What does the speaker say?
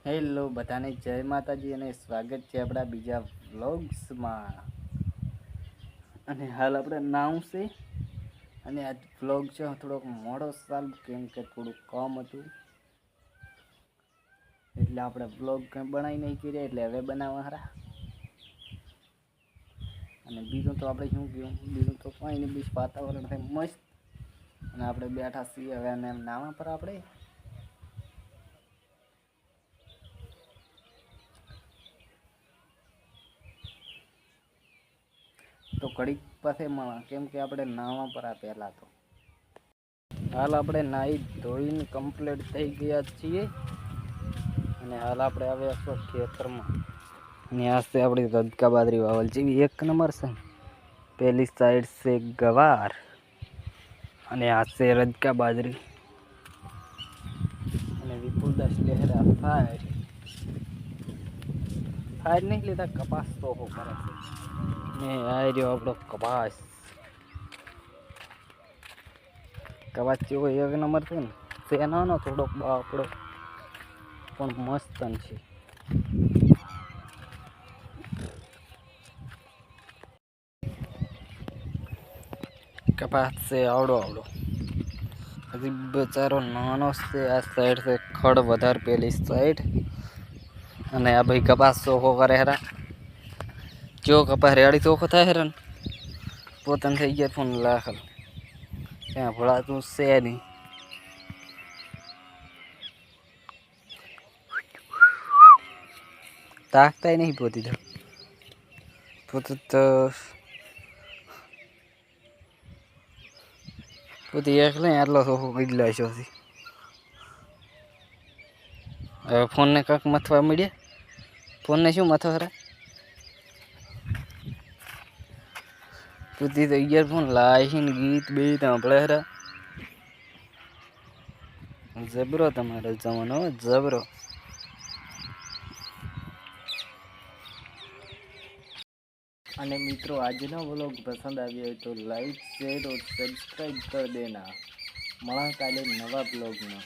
Hello બધાને જય માતાજી અને સ્વાગત છે આપણા બીજા વ્લોગ્સમાં। અને હાલ આપણે નામ છે અને આ વ્લોગ છે થોડોક મોડો ચાલુ કેમ કે થોડુંક કામ હતું એટલે આપણે વ્લોગ કંઈ બનાવી નહીં કર્યા એટલે હવે બનાવવા હારા। અને બીજું તો આપણે શું કહ્યું બીજું તો કંઈ નહીં બીજું વાતાવરણ થાય મસ્ત અને આપણે બેઠા છીએ હવે અને નાવા પર આપણે તો ઘડીક પાસે કેમ કે આપણે નાવા પર આ પહેલાં તો હાલ આપણે નાહી ધોઈને કમ્પ્લીટ થઈ ગયા છીએ અને હાલ આપણે આવ્યા છો ખેતરમાં અને આ છે આપણી રદકા બાજરી વાવલ જેવી એક નંબર છે। પહેલી સાઈડ છે ગવાર અને આ છે રદકા બાજરી અને વિપુલદાસ લહેરા ફાયર નહીં લીધા કપાસ તો કરે છે ને આ રહ્યો આપણો કપાસ જેવો એક નંબર છે ને તેનો થોડોક આપણો પણ મસ્ત છે। કપાસ છે આવડો હજી બચારો નાનો છે। આ સાઈડ છે ખડ વધારે પેલી સાઈડ અને આ ભાઈ કપાસ ચોખ્ખો કરે હેરા જો કપાસ રેડી ચોખ્ખો થાય હેરા પોતાને થઈ ગયા ફોન લાખલ ત્યાં ભોળાતું છે નહીં તાકતાય નહીં પોતી તો પોતી એકલે આટલો ચોખ્ખો કરી લાવ્યો છે। હવે ફોનને કાંક મથવા મળ્યા ફોનને શું મથો ખરા પોતી તો ઇયરફોન લાવીને ગીત બીત સાંભળે ખરા જબરો તમારો જમાનો જબરો। અને મિત્રો આજનો વ્લોગ પસંદ આવ્યો હોય તો લાઈક શેર और सब्सक्राइब कर देना। મળા કાલે નવા બ્લોગમાં।